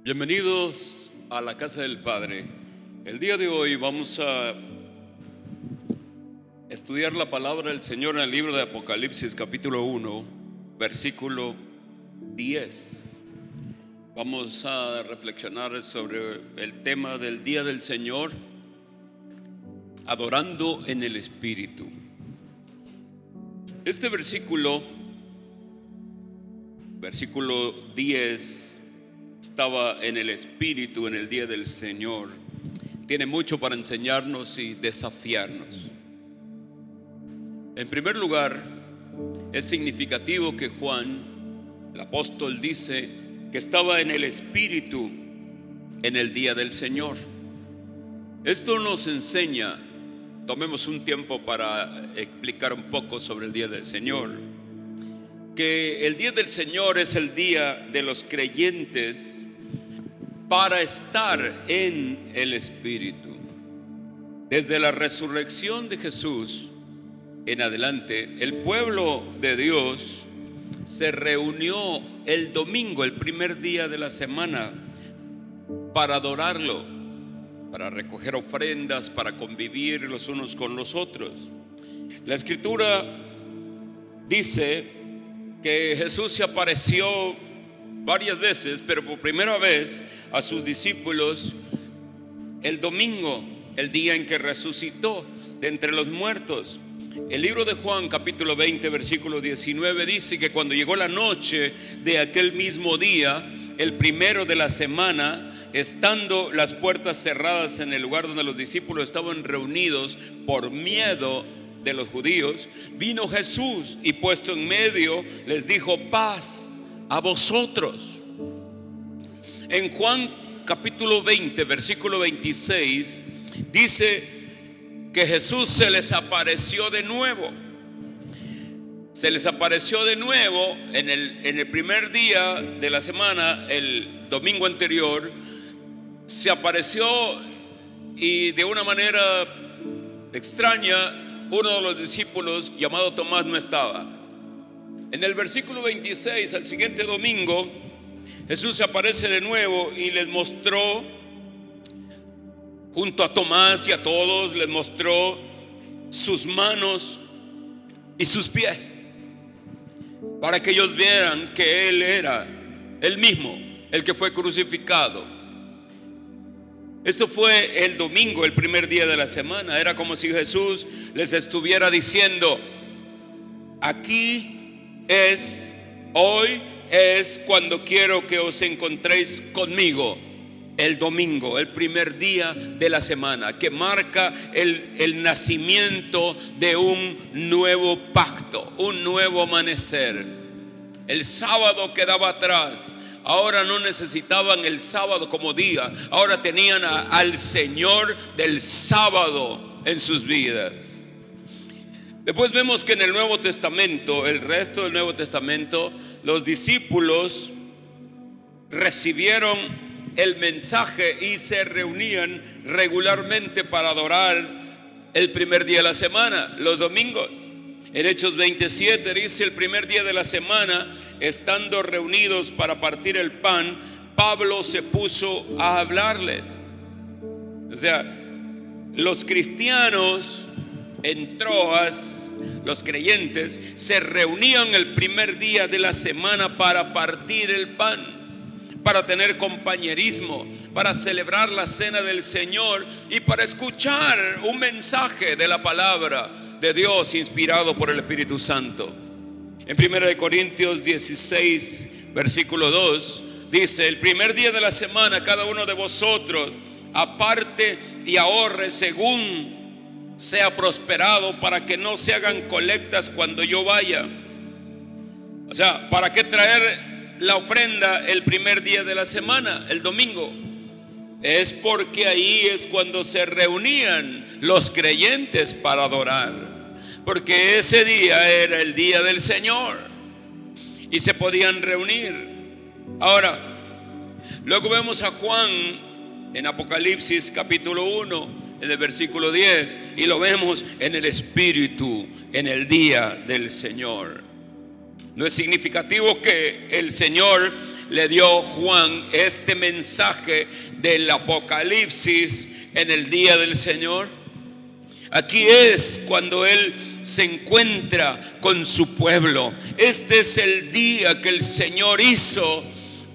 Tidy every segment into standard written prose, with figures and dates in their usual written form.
Bienvenidos a la casa del Padre. El día de hoy vamos a estudiar la palabra del Señor en el libro de Apocalipsis capítulo 1, versículo 10. Vamos a reflexionar sobre el tema del día del Señor, adorando en el Espíritu. Este versículo 10, estaba en el Espíritu en el día del Señor. Tiene mucho para enseñarnos y desafiarnos. En primer lugar, es significativo que Juan, el apóstol, dice que estaba en el Espíritu en el día del Señor. Esto nos enseña, tomemos un tiempo para explicar un poco sobre el día del Señor, que el día del Señor es el día de los creyentes para estar en el Espíritu. Desde la resurrección de Jesús en adelante, el pueblo de Dios se reunió el domingo, el primer día de la semana, para adorarlo, para recoger ofrendas, para convivir los unos con los otros. La Escritura dice que Jesús se apareció varias veces, pero por primera vez a sus discípulos el domingo, el día en que resucitó de entre los muertos. El libro de Juan capítulo 20 versículo 19 dice que cuando llegó la noche de aquel mismo día, el primero de la semana, estando las puertas cerradas en el lugar donde los discípulos estaban reunidos por miedo de los judíos, vino Jesús y puesto en medio les dijo: paz a vosotros. En Juan capítulo 20 versículo 26 dice que Jesús se les apareció de nuevo. Se les apareció de nuevo en el primer día de la semana, el domingo anterior. Se apareció y de una manera extraña, uno de los discípulos llamado Tomás no estaba. En el versículo 26, al siguiente domingo, Jesús se aparece de nuevo y les mostró, junto a Tomás y a todos, les mostró sus manos y sus pies, para que ellos vieran que Él era el mismo, el que fue crucificado. Esto fue el domingo, el primer día de la semana. Era como si Jesús les estuviera diciendo: aquí es, hoy es cuando quiero que os encontréis conmigo. El domingo, el primer día de la semana, que marca el nacimiento de un nuevo pacto, un nuevo amanecer. El sábado quedaba atrás. Ahora no necesitaban el sábado como día, ahora tenían al Señor del sábado en sus vidas. Después vemos que en el Nuevo Testamento, el resto del Nuevo Testamento, los discípulos recibieron el mensaje y se reunían regularmente para adorar el primer día de la semana, los domingos. En Hechos 27 dice: el primer día de la semana, estando reunidos para partir el pan, Pablo se puso a hablarles. O sea, los cristianos en Troas, los creyentes, se reunían el primer día de la semana para partir el pan, para tener compañerismo, para celebrar la cena del Señor y para escuchar un mensaje de la palabra de Dios inspirado por el Espíritu Santo. En 1 Corintios 16 versículo 2 dice: el primer día de la semana cada uno de vosotros aparte y ahorre según sea prosperado, para que no se hagan colectas cuando yo vaya. O sea, ¿para qué traer la ofrenda el primer día de la semana, el domingo? Es porque ahí es cuando se reunían los creyentes para adorar, porque ese día era el día del Señor y se podían reunir. Ahora, luego vemos a Juan en Apocalipsis capítulo 1, en el versículo 10, y lo vemos en el Espíritu, en el día del Señor. ¿No es significativo que el Señor le dio Juan este mensaje del Apocalipsis en el día del Señor? Aquí es cuando Él se encuentra con su pueblo. Este es el día que el Señor hizo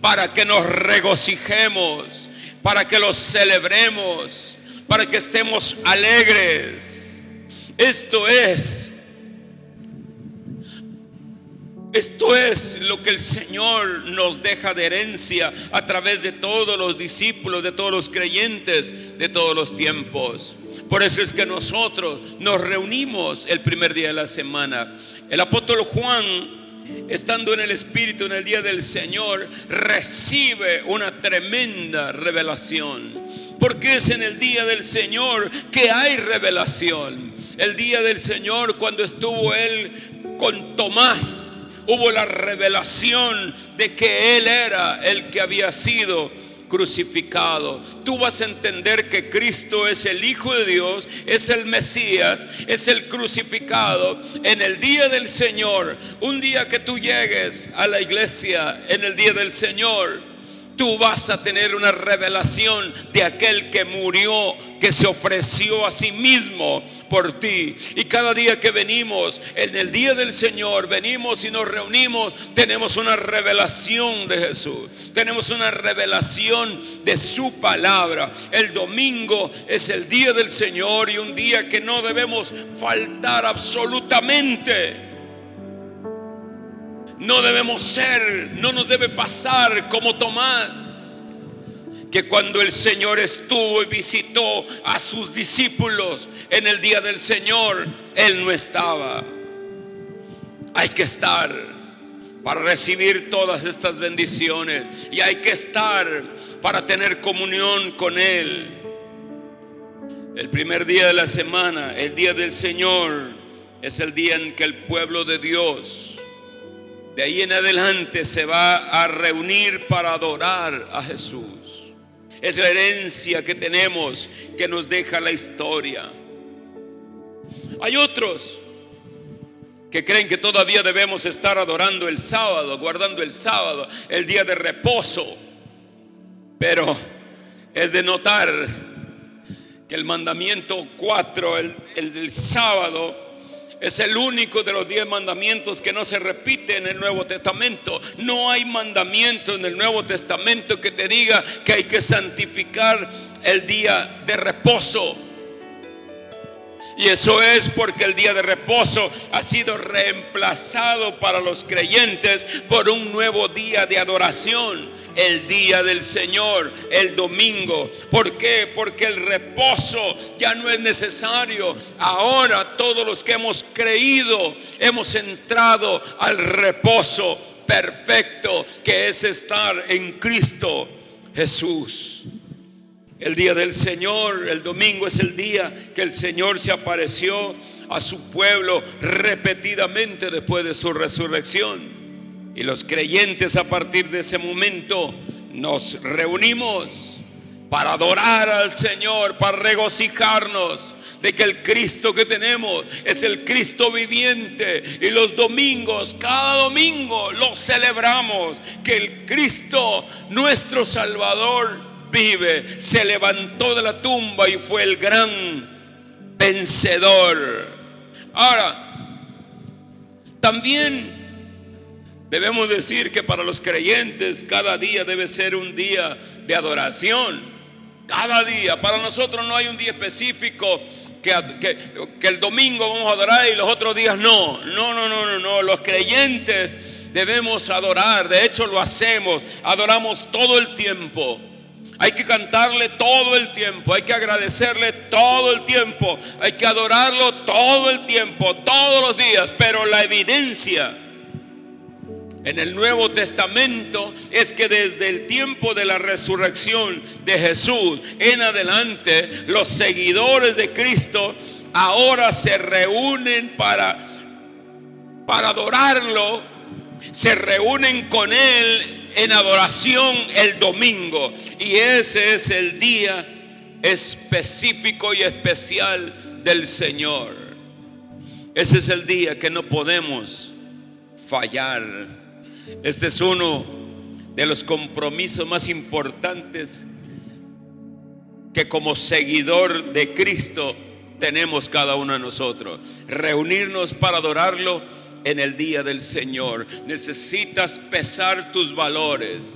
para que nos regocijemos, para que lo celebremos, para que estemos alegres. Esto es lo que el Señor nos deja de herencia a través de todos los discípulos, de todos los creyentes, de todos los tiempos. Por eso es que nosotros nos reunimos el primer día de la semana. El apóstol Juan, estando en el Espíritu en el día del Señor, recibe una tremenda revelación. Porque es en el día del Señor que hay revelación. El día del Señor, cuando estuvo Él con Tomás, hubo la revelación de que Él era el que había sido crucificado. Tú vas a entender que Cristo es el Hijo de Dios, es el Mesías, es el crucificado. En el día del Señor, un día que tú llegues a la iglesia, en el día del Señor, tú vas a tener una revelación de aquel que murió, que se ofreció a sí mismo por ti. Y cada día que venimos, en el día del Señor, venimos y nos reunimos, tenemos una revelación de Jesús. Tenemos una revelación de su palabra. El domingo es el día del Señor y un día que no debemos faltar absolutamente. No debemos ser, no nos debe pasar como Tomás, que cuando el Señor estuvo y visitó a sus discípulos en el día del Señor, Él no estaba. Hay que estar para recibir todas estas bendiciones y hay que estar para tener comunión con Él. El primer día de la semana, el día del Señor, es el día en que el pueblo de Dios de ahí en adelante se va a reunir para adorar a Jesús. Es la herencia que tenemos, que nos deja la historia. Hay otros que creen que todavía debemos estar adorando el sábado, guardando el sábado, el día de reposo. Pero es de notar que el mandamiento 4, el del sábado, es el único de los 10 mandamientos que no se repite en el Nuevo Testamento. No hay mandamiento en el Nuevo Testamento que te diga que hay que santificar el día de reposo. Y eso es porque el día de reposo ha sido reemplazado para los creyentes por un nuevo día de adoración, el día del Señor, el domingo. ¿Por qué? Porque el reposo ya no es necesario. Ahora todos los que hemos creído hemos entrado al reposo perfecto, que es estar en Cristo Jesús. El día del Señor, el domingo, es el día que el Señor se apareció a su pueblo repetidamente después de su resurrección. Y los creyentes a partir de ese momento nos reunimos para adorar al Señor, para regocijarnos de que el Cristo que tenemos es el Cristo viviente. Y los domingos, cada domingo lo celebramos, que el Cristo, nuestro Salvador, vive, se levantó de la tumba y fue el gran vencedor. Ahora, también debemos decir que para los creyentes cada día debe ser un día de adoración. Cada día. Para nosotros no hay un día específico que el domingo vamos a adorar y los otros días no. No. Los creyentes debemos adorar. De hecho lo hacemos. Adoramos todo el tiempo. Hay que cantarle todo el tiempo, hay que agradecerle todo el tiempo, hay que adorarlo todo el tiempo, todos los días. Pero la evidencia en el Nuevo Testamento es que desde el tiempo de la resurrección de Jesús en adelante, los seguidores de Cristo ahora se reúnen para adorarlo, se reúnen con Él en adoración el domingo. Y ese es el día específico y especial del Señor. Ese es el día que no podemos fallar. Este es uno de los compromisos más importantes que como seguidor de Cristo tenemos cada uno de nosotros: reunirnos para adorarlo en el día del Señor. Necesitas pesar tus valores.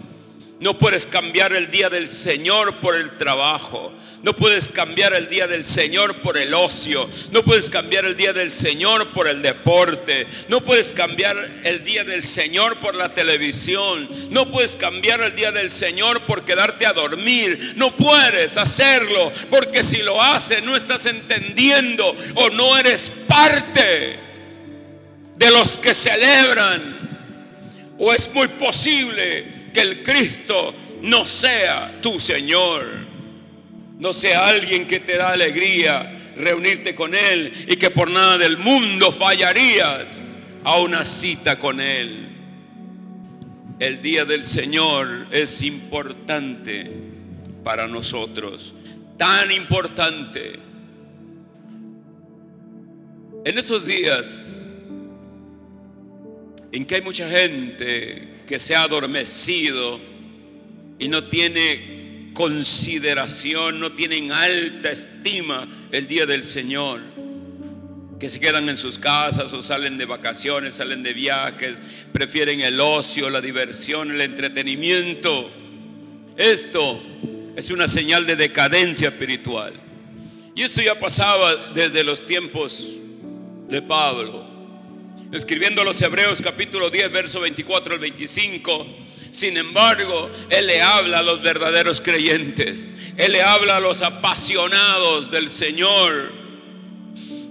No puedes cambiar el día del Señor por el trabajo. No puedes cambiar el día del Señor por el ocio. No puedes cambiar el día del Señor por el deporte. No puedes cambiar el día del Señor por la televisión. No puedes cambiar el día del Señor por quedarte a dormir. No puedes hacerlo, porque si lo haces no estás entendiendo o no eres parte de los que celebran. O es muy posible que el Cristo no sea tu Señor, no sea alguien que te da alegría reunirte con Él, y que por nada del mundo fallarías a una cita con Él. El día del Señor es importante para nosotros, tan importante. En esos días en que hay mucha gente que se ha adormecido y no tiene consideración, no tienen alta estima el día del Señor, que se quedan en sus casas o salen de vacaciones, salen de viajes, prefieren el ocio, la diversión, el entretenimiento. Esto es una señal de decadencia espiritual. Y esto ya pasaba desde los tiempos de Pablo. Escribiendo a los Hebreos capítulo 10, verso 24 al 25. Sin embargo, Él le habla a los verdaderos creyentes. Él le habla a los apasionados del Señor,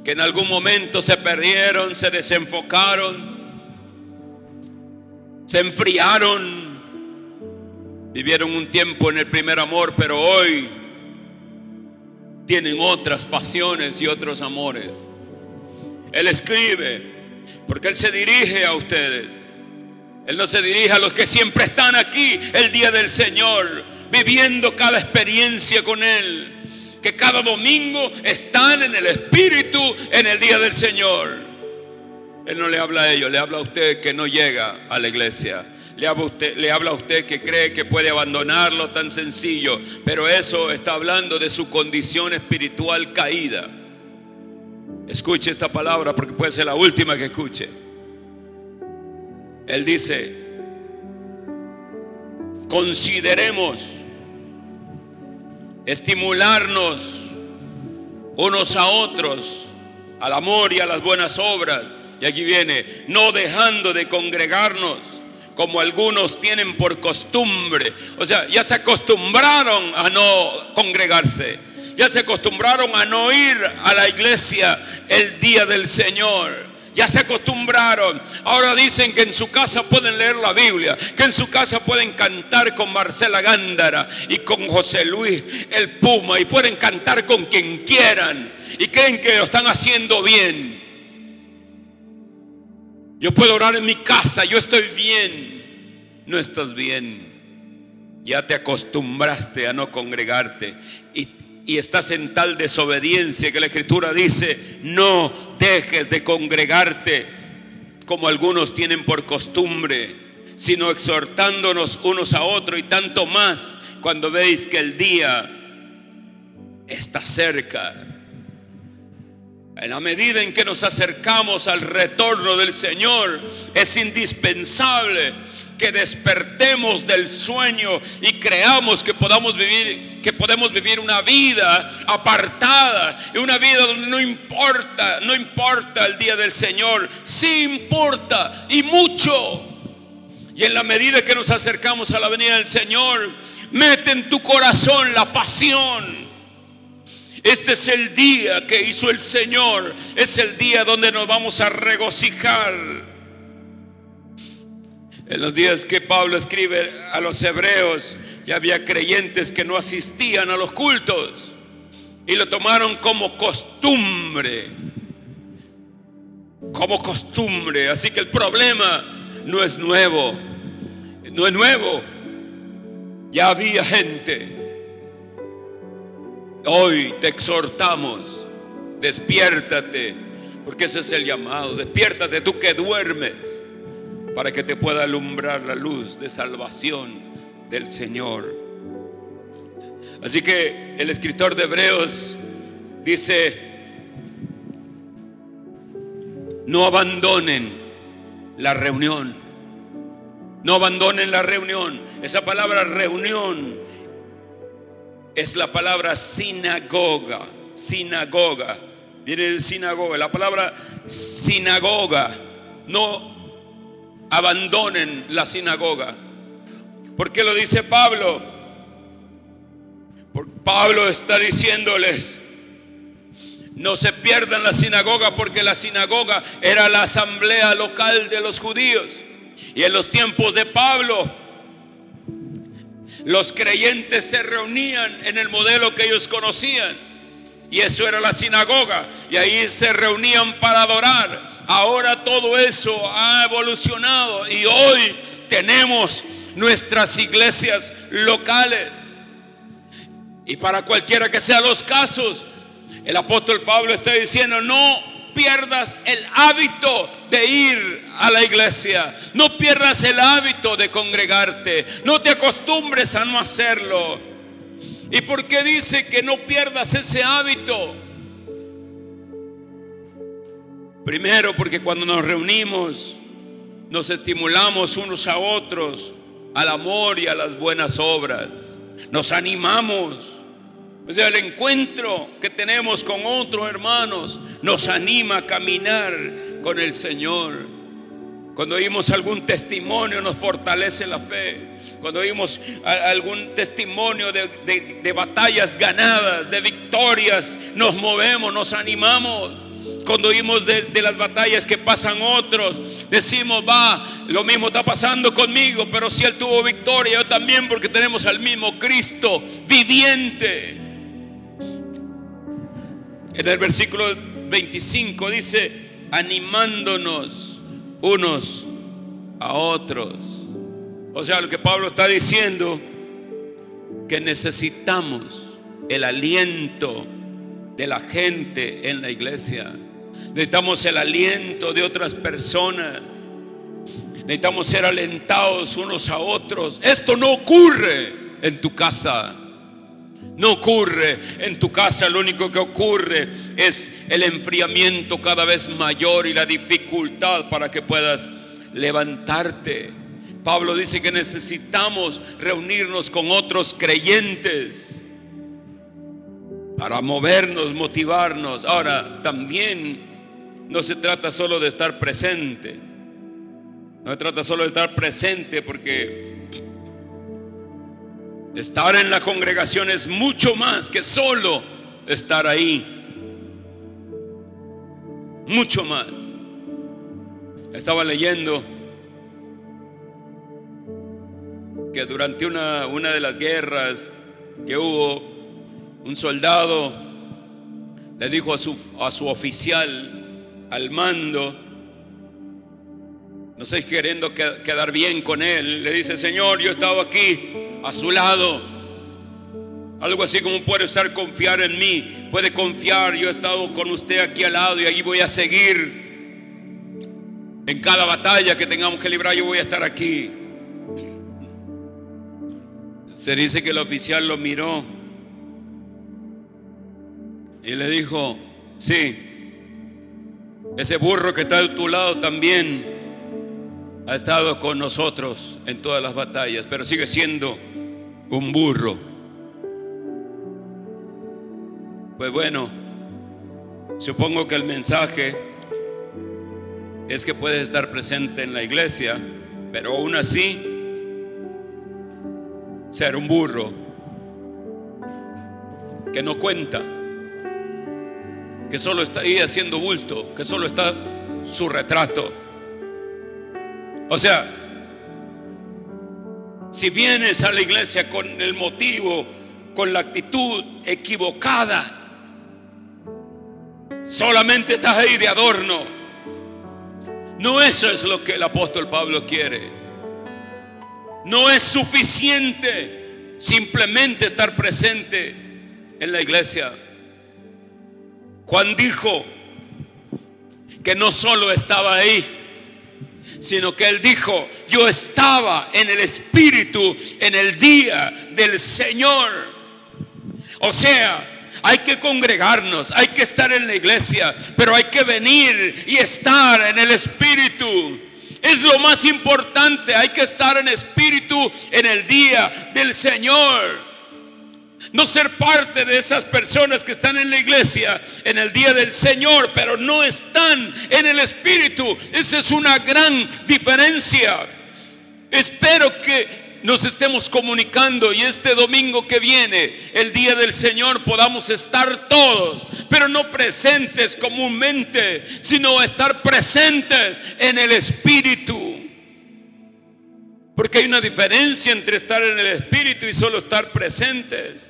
que en algún momento se perdieron, se desenfocaron, se enfriaron, vivieron un tiempo en el primer amor, pero hoy tienen otras pasiones y otros amores. Él escribe porque Él se dirige a ustedes. Él no se dirige a los que siempre están aquí el día del Señor, viviendo cada experiencia con Él, que cada domingo están en el Espíritu en el día del Señor. Él no le habla a ellos, le habla a usted que no llega a la iglesia. Le habla a usted que cree que puede abandonarlo tan sencillo, pero eso está hablando de su condición espiritual caída. Escuche esta palabra porque puede ser la última que escuche. Él dice: consideremos estimularnos unos a otros al amor y a las buenas obras. Y aquí viene: no dejando de congregarnos, como algunos tienen por costumbre. O sea, ya se acostumbraron a no congregarse. Ya se acostumbraron a no ir a la iglesia el día del Señor. Ya se acostumbraron. Ahora dicen que en su casa pueden leer la Biblia, que en su casa pueden cantar con Marcela Gándara y con José Luis el Puma, y pueden cantar con quien quieran, y creen que lo están haciendo bien. Yo puedo orar en mi casa, yo estoy bien. No estás bien. Ya te acostumbraste a no congregarte y estás en tal desobediencia que la Escritura dice: no dejes de congregarte como algunos tienen por costumbre, sino exhortándonos unos a otros, y tanto más cuando veis que el día está cerca. En la medida en que nos acercamos al retorno del Señor, es indispensable que despertemos del sueño y creamos que podemos vivir una vida apartada, una vida donde no importa el día del Señor. Sí importa, y mucho. Y en la medida que nos acercamos a la venida del Señor, mete en tu corazón la pasión. Este es el día que hizo el Señor, es el día donde nos vamos a regocijar. En los días que Pablo escribe a los hebreos, ya había creyentes que no asistían a los cultos y lo tomaron como costumbre. Como costumbre. Así que el problema no es nuevo. No es nuevo. Ya había gente. Hoy te exhortamos: despiértate, porque ese es el llamado. Despiértate tú que duermes, para que te pueda alumbrar la luz de salvación del Señor. Así que el escritor de Hebreos dice: no abandonen la reunión. No abandonen la reunión. Esa palabra reunión es la palabra sinagoga. Sinagoga. Viene de sinagoga. La palabra sinagoga. No abandonen la sinagoga. ¿Por qué lo dice Pablo? Porque Pablo está diciéndoles: no se pierdan la sinagoga, porque la sinagoga era la asamblea local de los judíos. Y en los tiempos de Pablo, los creyentes se reunían en el modelo que ellos conocían, y eso era la sinagoga, y ahí se reunían para adorar. Ahora todo eso ha evolucionado y hoy tenemos nuestras iglesias locales. Y para cualquiera que sean los casos, el apóstol Pablo está diciendo: no pierdas el hábito de ir a la iglesia, no pierdas el hábito de congregarte, no te acostumbres a no hacerlo. ¿Y por qué dice que no pierdas ese hábito? Primero, porque cuando nos reunimos nos estimulamos unos a otros al amor y a las buenas obras, nos animamos. O sea, el encuentro que tenemos con otros hermanos nos anima a caminar con el Señor. Cuando oímos algún testimonio nos fortalece la fe. Cuando oímos algún testimonio de batallas ganadas, de victorias, nos movemos, nos animamos. Cuando oímos de las batallas que pasan otros, decimos: va, lo mismo está pasando conmigo, pero si él tuvo victoria, yo también, porque tenemos al mismo Cristo viviente. En el versículo 25 dice: animándonos unos a otros. O sea, lo que Pablo está diciendo, que necesitamos el aliento de la gente en la iglesia. Necesitamos el aliento de otras personas. Necesitamos ser alentados unos a otros. Esto no ocurre en tu casa. No ocurre en tu casa. Lo único que ocurre es el enfriamiento cada vez mayor y la dificultad para que puedas levantarte. Pablo dice que necesitamos reunirnos con otros creyentes para movernos, motivarnos. Ahora, también no se trata solo de estar presente. No se trata solo de estar presente, porque estar en la congregación es mucho más que solo estar ahí. Mucho más. Estaba leyendo que durante una de las guerras que hubo, un soldado le dijo a su oficial, al mando, no sé, queriendo quedar bien con él, le dice: Señor, yo he estado aquí a su lado. Algo así como: puede estar confiar en mí, puede confiar, yo he estado con usted aquí al lado y ahí voy a seguir. En cada batalla que tengamos que librar, yo voy a estar aquí. Se dice que el oficial lo miró y le dijo: sí, ese burro que está a tu lado también ha estado con nosotros en todas las batallas, pero sigue siendo un burro. Pues bueno, supongo que el mensaje es que puedes estar presente en la iglesia, pero aún así ser un burro que no cuenta, que solo está ahí haciendo bulto, que solo está su retrato. O sea, si vienes a la iglesia con el motivo, con la actitud equivocada, solamente estás ahí de adorno. No, eso es lo que el apóstol Pablo quiere. No es suficiente simplemente estar presente en la iglesia. Juan dijo que no solo estaba ahí, sino que Él dijo: yo estaba en el Espíritu en el día del Señor. O sea, hay que congregarnos, hay que estar en la iglesia, pero hay que venir y estar en el Espíritu. Es lo más importante. Hay que estar en espíritu en el día del Señor. No ser parte de esas personas que están en la iglesia en el día del Señor, pero no están en el Espíritu. Esa es una gran diferencia. Espero que nos estemos comunicando y este domingo que viene, el día del Señor, podamos estar todos, pero no presentes comúnmente, sino estar presentes en el Espíritu. Porque hay una diferencia entre estar en el Espíritu y solo estar presentes.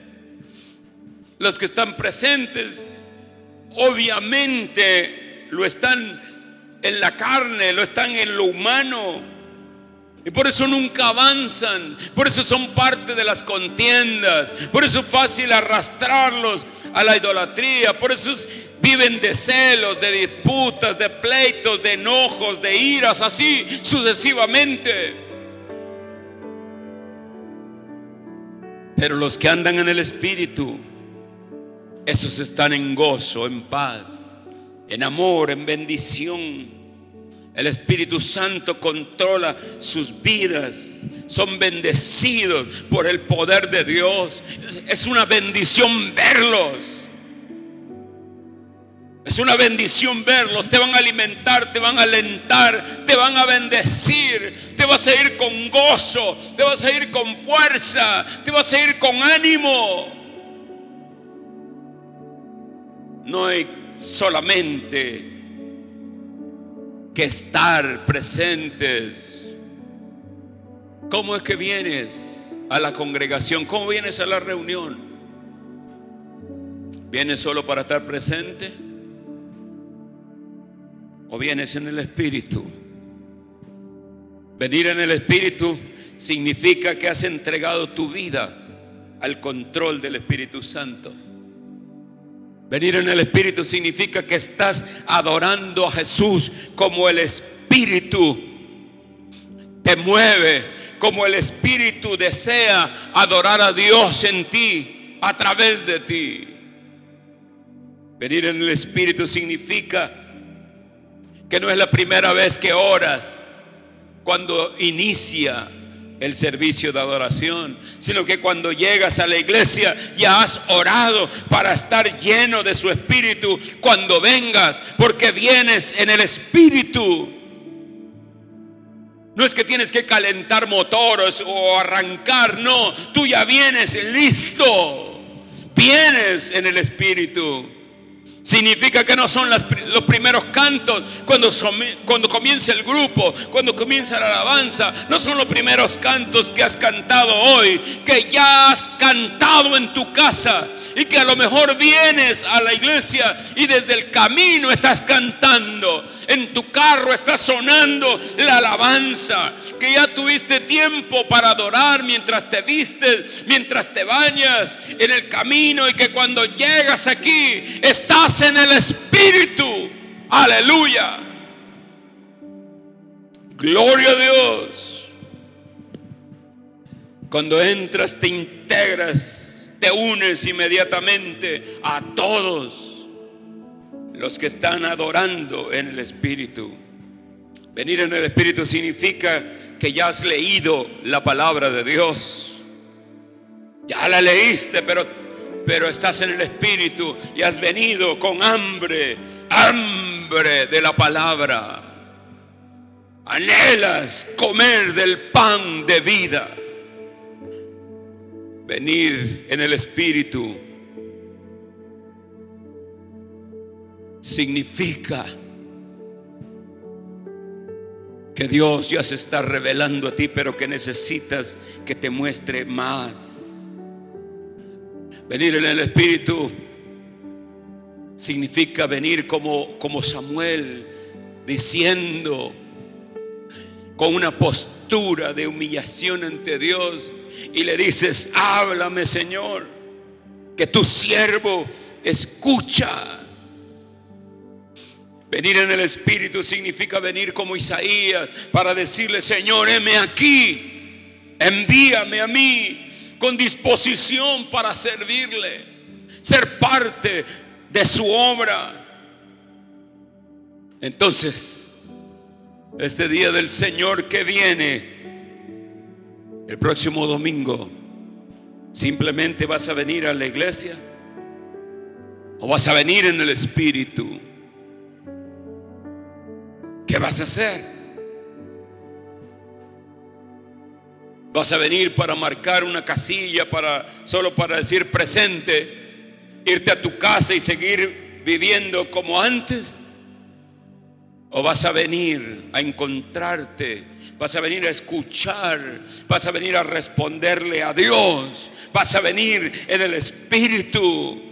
Los que están presentes, obviamente, lo están en la carne, lo están en lo humano. Y por eso nunca avanzan, por eso son parte de las contiendas, por eso es fácil arrastrarlos a la idolatría, por eso viven de celos, de disputas, de pleitos, de enojos, de iras, así sucesivamente. Pero los que andan en el Espíritu, esos están en gozo, en paz, en amor, en bendición. El Espíritu Santo controla sus vidas. Son bendecidos por el poder de Dios. Es una bendición verlos. Es una bendición verlos. Te van a alimentar, te van a alentar, te van a bendecir. Te vas a ir con gozo, te vas a ir con fuerza, te vas a ir con ánimo. No hay solamente que estar presentes. ¿Cómo es que vienes a la congregación? ¿Cómo vienes a la reunión? ¿Vienes solo para estar presente? ¿O vienes en el Espíritu? Venir en el Espíritu significa que has entregado tu vida al control del Espíritu Santo. Venir en el Espíritu significa que estás adorando a Jesús como el Espíritu te mueve, como el Espíritu desea adorar a Dios en ti, a través de ti. Venir en el Espíritu significa que no es la primera vez que oras cuando inicia el servicio de adoración, sino que cuando llegas a la iglesia ya has orado para estar lleno de su Espíritu cuando vengas, porque vienes en el Espíritu. No es que tienes que calentar motores o arrancar, no, tú ya vienes listo, vienes en el Espíritu. Significa que no son los primeros cantos cuando comienza el grupo, cuando comienza la alabanza. No son los primeros cantos que has cantado hoy, que ya has cantado en tu casa y que a lo mejor vienes a la iglesia y desde el camino estás cantando. En tu carro está sonando la alabanza, que ya tuviste tiempo para adorar mientras te vistes, mientras te bañas, en el camino, y que cuando llegas aquí estás en el Espíritu. Aleluya. Gloria a Dios. Cuando entras te integras, te unes inmediatamente a todos los que están adorando en el Espíritu. Venir en el Espíritu significa que ya has leído la palabra de Dios. Ya la leíste, pero estás en el Espíritu y has venido con hambre de la palabra. Anhelas comer del pan de vida. Venir en el Espíritu significa que Dios ya se está revelando a ti, pero que necesitas que te muestre más. Venir en el Espíritu significa venir como Samuel, diciendo, con una postura de humillación ante Dios, y le dices: háblame, Señor, que tu siervo escucha. Venir en el Espíritu significa venir como Isaías para decirle: Señor, heme aquí, envíame a mí, con disposición para servirle, ser parte de su obra. Entonces, este día del Señor que viene, el próximo domingo, ¿simplemente vas a venir a la iglesia o vas a venir en el Espíritu? ¿Qué vas a hacer? ¿Vas a venir para marcar una casilla, solo para decir presente, irte a tu casa y seguir viviendo como antes? ¿O vas a venir a encontrarte? ¿Vas a venir a escuchar? ¿Vas a venir a responderle a Dios? ¿Vas a venir en el Espíritu?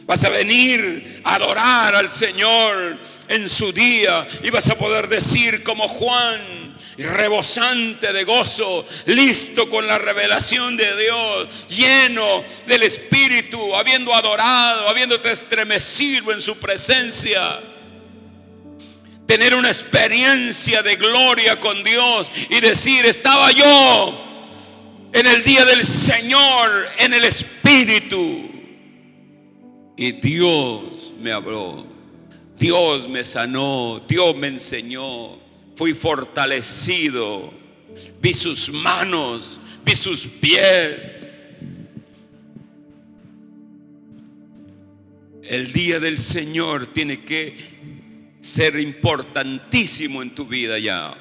Vas a venir a adorar al Señor en su día, y vas a poder decir como Juan, rebosante de gozo, listo con la revelación de Dios, lleno del Espíritu, habiendo adorado, habiéndote estremecido en su presencia, tener una experiencia de gloria con Dios y decir: estaba yo en el día del Señor en el Espíritu, y Dios me habló, Dios me sanó, Dios me enseñó, fui fortalecido, vi sus manos, vi sus pies. El día del Señor tiene que ser importantísimo en tu vida ya.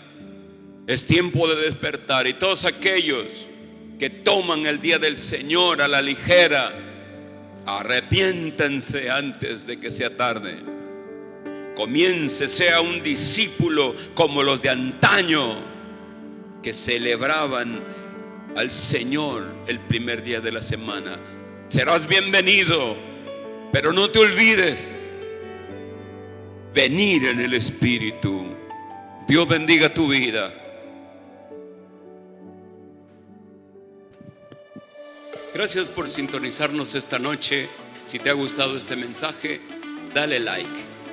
Es tiempo de despertar, y todos aquellos que toman el día del Señor a la ligera, arrepiéntanse antes de que sea tarde. Comience, sea un discípulo como los de antaño, que celebraban al Señor el primer día de la semana. Serás bienvenido, pero no te olvides venir en el Espíritu. Dios bendiga tu vida. Gracias por sintonizarnos esta noche. Si te ha gustado este mensaje, dale like.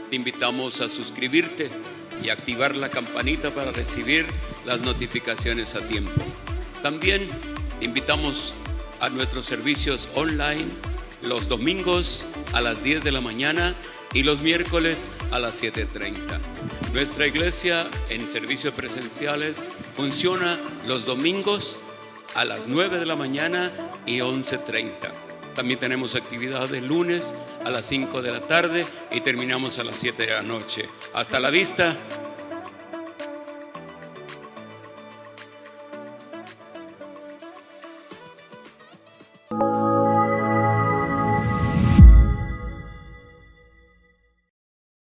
Te invitamos a suscribirte y activar la campanita para recibir las notificaciones a tiempo. También te invitamos a nuestros servicios online los domingos a las 10 de la mañana y los miércoles a las 7:30. Nuestra iglesia en servicios presenciales funciona los domingos a las 9 de la mañana y 11:30. También tenemos actividad de lunes a las 5 de la tarde y terminamos a las 7 de la noche. Hasta la vista.